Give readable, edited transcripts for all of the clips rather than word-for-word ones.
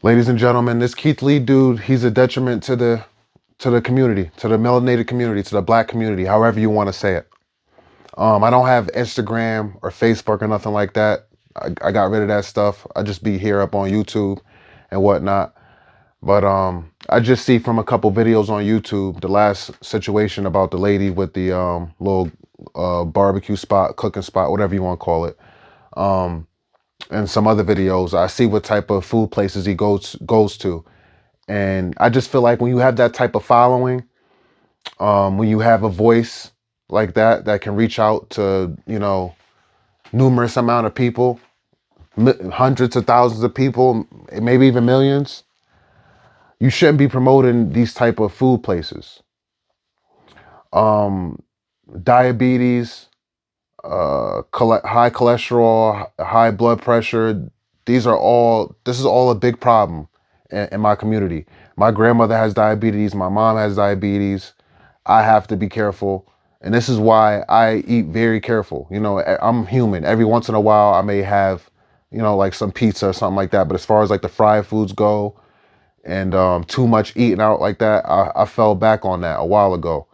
Ladies and gentlemen, this Keith Lee dude, he's a detriment to the community, to the melanated community, to the black community, however you want to say it. I don't have Instagram or Facebook or nothing like that. I got rid of that stuff. I just be here up on YouTube and whatnot. But I just see from a couple videos on YouTube the last situation about the lady with the little barbecue spot, cooking spot, whatever you want to call it. And some other videos, I see what type of food places he goes to. And I just feel like when you have that type of following, when you have a voice like that can reach out to, numerous amount of people, hundreds of thousands of people, maybe even millions, you shouldn't be promoting these type of food places. Um, Diabetes, high cholesterol, high blood pressure. This is all a big problem in my community. My grandmother has diabetes. My mom has diabetes. I have to be careful. And this is why I eat very careful. I'm human. Every once in a while, I may have, like some pizza or something like that. But as far as like the fried foods go and too much eating out like that, I fell back on that a while ago.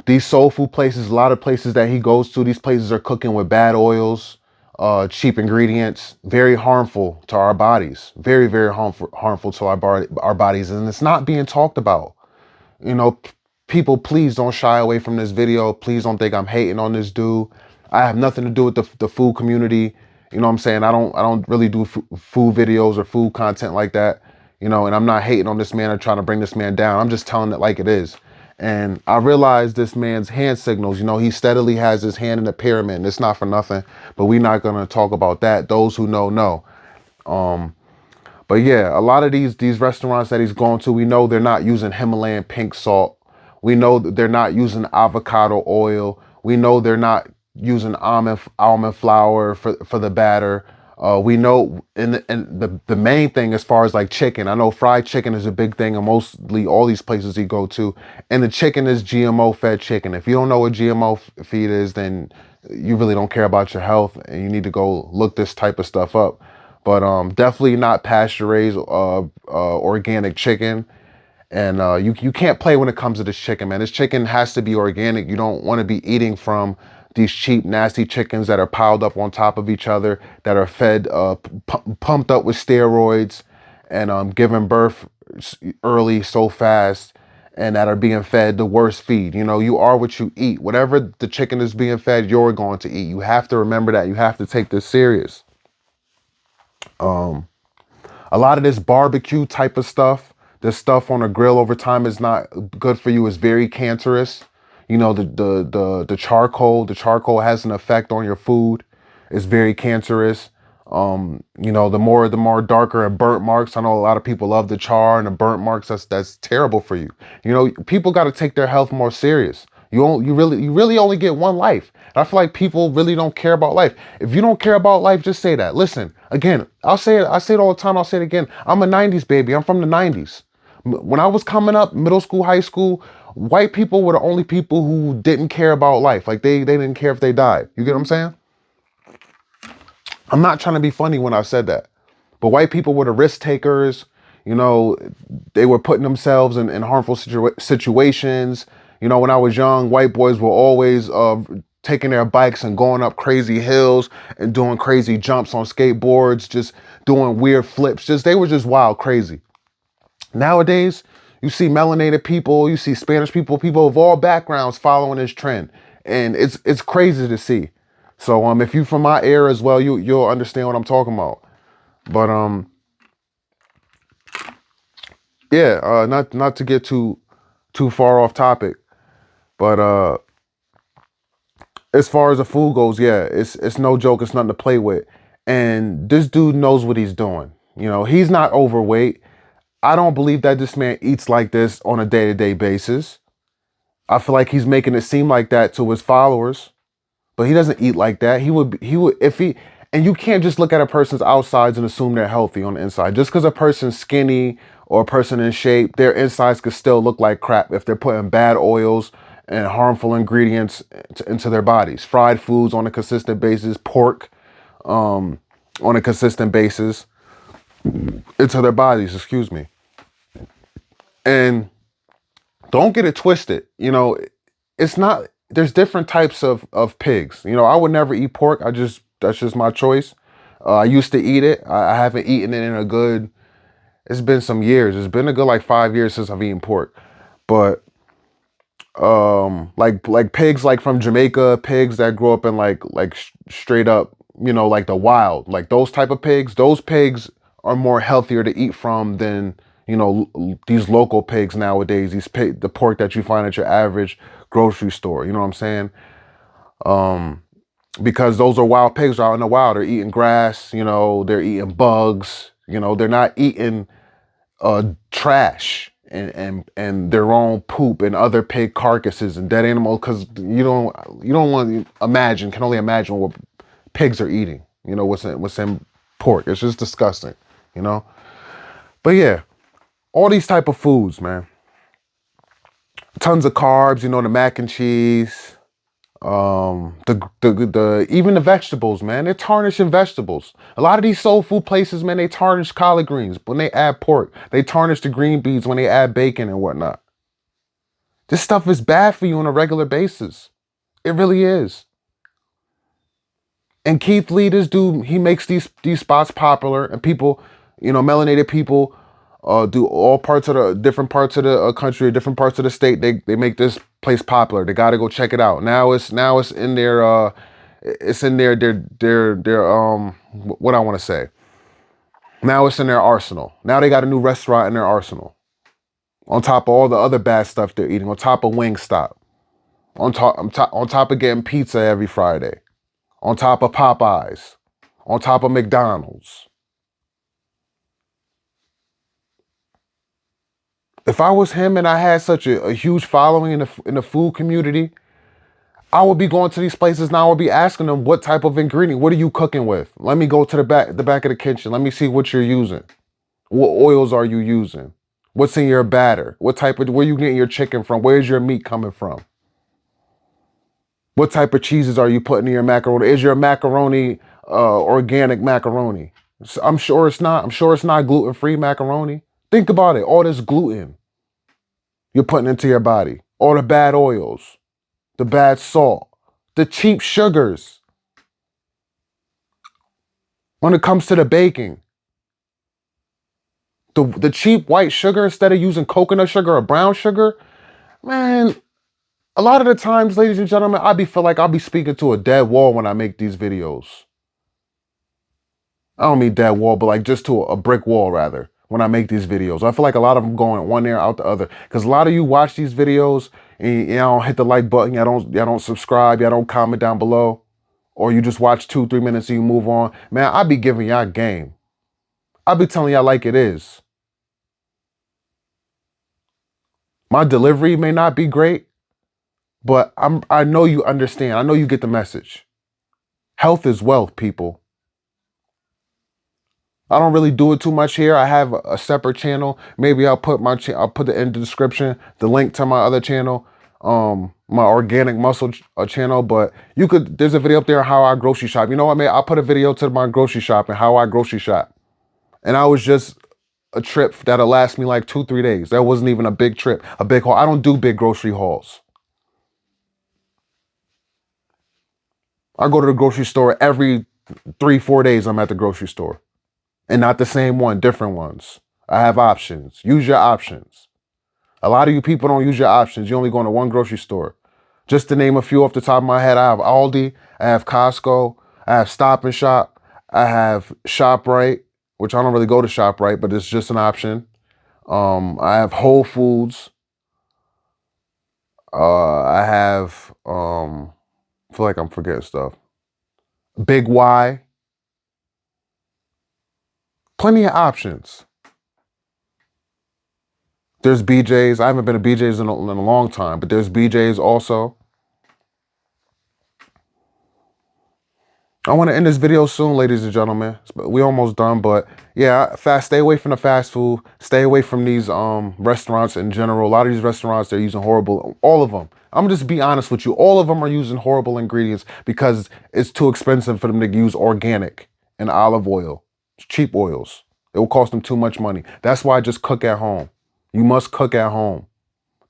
These soul food places, a lot of places that he goes to, these places are cooking with bad oils, cheap ingredients, very harmful to our bodies, very, very harmful to our bodies. And it's not being talked about. You know, people, please don't shy away from this video. Please don't think I'm hating on this dude. I have nothing to do with the food community. You know what I'm saying? I don't really do food videos or food content like that. And I'm not hating on this man or trying to bring this man down. I'm just telling it like it is. And I realize this man's hand signals. He steadily has his hand in the pyramid, and it's not for nothing. But we're not gonna talk about that. Those who know. Um, but yeah, a lot of these restaurants that he's going to, we know they're not using Himalayan pink salt. We know that they're not using avocado oil. We know they're not using almond flour for the batter. We know, and the main thing as far as like chicken, I know fried chicken is a big thing in mostly all these places you go to, and the chicken is GMO fed chicken. If you don't know what GMO feed is, then you really don't care about your health, and you need to go look this type of stuff up. But definitely not pasture raised organic chicken. And you can't play when it comes to this chicken, man. This chicken has to be organic. You don't want to be eating from these cheap, nasty chickens that are piled up on top of each other, that are fed, pumped up with steroids, and giving birth early so fast, and that are being fed the worst feed. You are what you eat. Whatever the chicken is being fed, you're going to eat. You have to remember that. You have to take this serious. Um, a lot of this barbecue type of stuff, this stuff on a grill over time is not good for you. It's very cancerous. The charcoal has an effect on your food. It's very cancerous. The more darker and burnt marks. I know a lot of people love the char and the burnt marks. That's terrible for you. People got to take their health more serious. You really only get one life. And I feel like people really don't care about life. If you don't care about life, just say that. Listen, again, I'll say it. I say it all the time. I'll say it again. I'm a 90s baby. I'm from the 90s. When I was coming up, middle school, high school, white people were the only people who didn't care about life. Like they didn't care if they died. You get what I'm saying? I'm not trying to be funny when I said that. But white people were the risk takers. You know, they were putting themselves in harmful situations. When I was young, white boys were always taking their bikes and going up crazy hills and doing crazy jumps on skateboards, just doing weird flips. They were just wild, crazy. Nowadays, you see melanated people, you see Spanish people, people of all backgrounds following this trend, and it's crazy to see. So if you from my era as well, you'll understand what I'm talking about. But yeah, not to get too far off topic, but as far as the food goes, yeah, it's no joke. It's nothing to play with, and this dude knows what he's doing. He's not overweight. I don't believe that this man eats like this on a day-to-day basis. I feel like he's making it seem like that to his followers, but he doesn't eat like that. He would if he and you can't just look at a person's outsides and assume they're healthy on the inside. Just because a person's skinny or a person in shape, their insides could still look like crap if they're putting bad oils and harmful ingredients into their bodies. Fried foods on a consistent basis, pork on a consistent basis. into their bodies, excuse me. And don't get it twisted. You know, it's not, there's different types of pigs. You know, I would never eat pork. That's just my choice. I used to eat it. I haven't eaten it in a good, it's been some years. It's been a good like 5 years since I've eaten pork. But like pigs like from Jamaica, pigs that grew up in straight up, you know, like the wild, like those type of pigs, those pigs are more healthier to eat from than, you know, these local pigs nowadays, the pork that you find at your average grocery store, you know what I'm saying? Because those are wild pigs out in the wild. They're eating grass, you know, they're eating bugs, you know, they're not eating trash and their own poop and other pig carcasses and dead animals, because you don't want to imagine, can only imagine what pigs are eating, you know, what's in pork. It's just disgusting, you know. But yeah, all these type of foods, man, tons of carbs, you know, the mac and cheese, the even the vegetables, man, they're tarnishing vegetables. A lot of these soul food places, man, they tarnish collard greens when they add pork. They tarnish the green beans when they add bacon and whatnot. This stuff is bad for you on a regular basis. It really is. And Keith Lee, this dude, he makes these spots popular, and people, you know, melanated people, do all parts of the different parts of the country, different parts of the state. They make this place popular. They got to go check it out. Now it's in their it's in their what I want to say. Now it's in their arsenal. Now they got a new restaurant in their arsenal. On top of all the other bad stuff they're eating, on top of Wingstop, on top of getting pizza every Friday, on top of Popeyes, on top of McDonald's. If I was him and I had such a huge following in the food community, I would be going to these places now. I would be asking them, what type of ingredient, what are you cooking with? Let me go to the back of the kitchen. Let me see what you're using. What oils are you using? What's in your batter? Where you getting your chicken from? Where's your meat coming from? What type of cheeses are you putting in your macaroni? Is your macaroni organic macaroni? I'm sure it's not. I'm sure it's not gluten-free macaroni. Think about it. All this gluten you're putting into your body, all the bad oils, the bad salt, the cheap sugars. When it comes to the baking, the cheap white sugar instead of using coconut sugar or brown sugar, man. A lot of the times, ladies and gentlemen, feel like I'll be speaking to a dead wall when I make these videos. I don't mean dead wall, but like just to a brick wall rather when I make these videos. I feel like a lot of them going one ear out the other. Because a lot of you watch these videos and y'all don't hit the like button, y'all don't subscribe, y'all don't comment down below, or you just watch 2-3 minutes and you move on. Man, I be giving y'all game. I be telling y'all like it is. My delivery may not be great, but I know you understand. I know you get the message. Health is wealth, people. I don't really do it too much here. I have a separate channel. Maybe I'll put it in the description, the link to my other channel, my organic muscle channel. But there's a video up there on how I grocery shop. You know what, man? I'll put a video to my grocery shop and how I grocery shop. And I was just a trip that'll last me like 2-3 days. That wasn't even a big trip, a big haul. I don't do big grocery hauls. I go to the grocery store every 3-4 days. I'm at the grocery store. And not the same one, different ones. I have options. Use your options. A lot of you people don't use your options. You only go to one grocery store. Just to name a few off the top of my head, I have Aldi, I have Costco, I have Stop and Shop, I have ShopRite, which I don't really go to ShopRite, but it's just an option. I have Whole Foods. I have, I feel like I'm forgetting stuff. Big Y. Plenty of options. There's BJ's. I haven't been to BJ's in a long time, but there's BJ's also. I want to end this video soon, ladies and gentlemen. We almost done, but yeah, stay away from the fast food. Stay away from these restaurants in general. A lot of these restaurants, they're using horrible, all of them. I'm just be honest with you. All of them are using horrible ingredients because it's too expensive for them to use organic and olive oil, cheap oils. It will cost him too much money. That's why I just cook at home. You must cook at home.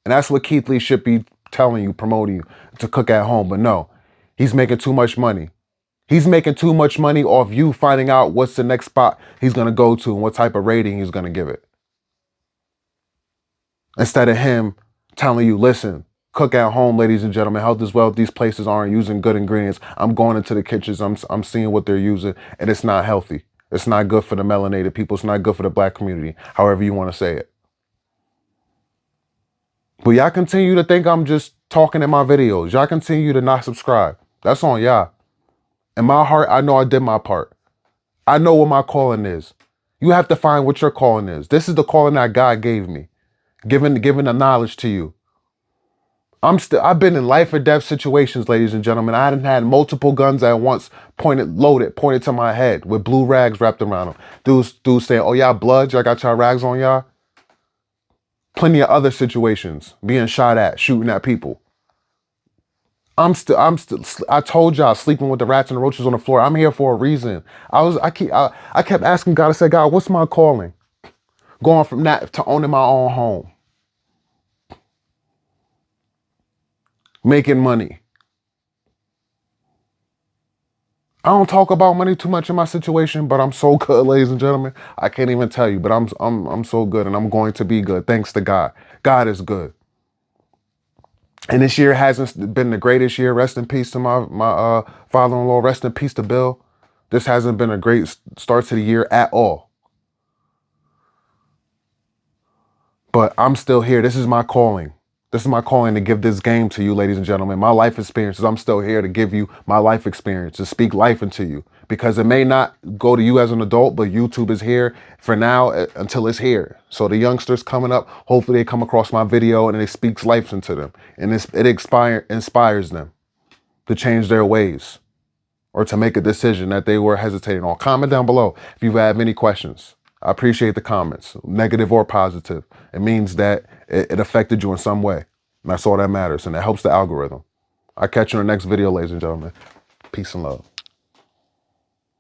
And that's what Keith Lee should be telling you, promoting you, to cook at home. But no, he's making too much money. He's making too much money off you finding out what's the next spot he's going to go to and what type of rating he's going to give it. Instead of him telling you, listen, cook at home, ladies and gentlemen. Health is wealth. These places aren't using good ingredients. I'm going into the kitchens. I'm seeing what they're using, and it's not healthy. It's not good for the melanated people. It's not good for the black community, however you want to say it. But y'all continue to think I'm just talking in my videos. Y'all continue to not subscribe. That's on y'all. In my heart, I know I did my part. I know what my calling is. You have to find what your calling is. This is the calling that God gave me, giving the knowledge to you. I've been in life or death situations, ladies and gentlemen. I done had multiple guns at once, loaded to my head with blue rags wrapped around them. Dudes saying, oh, y'all bloods, y'all got y'all rags on y'all. Plenty of other situations, being shot at, shooting at people. I told y'all, sleeping with the rats and the roaches on the floor. I'm here for a reason. I kept asking God. I said, God, what's my calling? Going from that to owning my own home, making money. I don't talk about money too much in my situation, but I'm so good, ladies and gentlemen. I can't even tell you, but I'm so good, and I'm going to be good thanks to God. God is good. And this year hasn't been the greatest year. Rest in peace to my father-in-law. Rest in peace to Bill. This hasn't been a great start to the year at all. But I'm still here. This is my calling. This is my calling to give this game to you, ladies and gentlemen. My life experiences. I'm still here to give you my life experience, to speak life into you. Because it may not go to you as an adult, but YouTube is here for now until it's here. So the youngsters coming up, hopefully they come across my video and it speaks life into them. And it inspires them to change their ways or to make a decision that they were hesitating on. Comment down below if you have any questions. I appreciate the comments, negative or positive. It means that it affected you in some way. And that's all that matters. And it helps the algorithm. I'll catch you in the next video, ladies and gentlemen. Peace and love.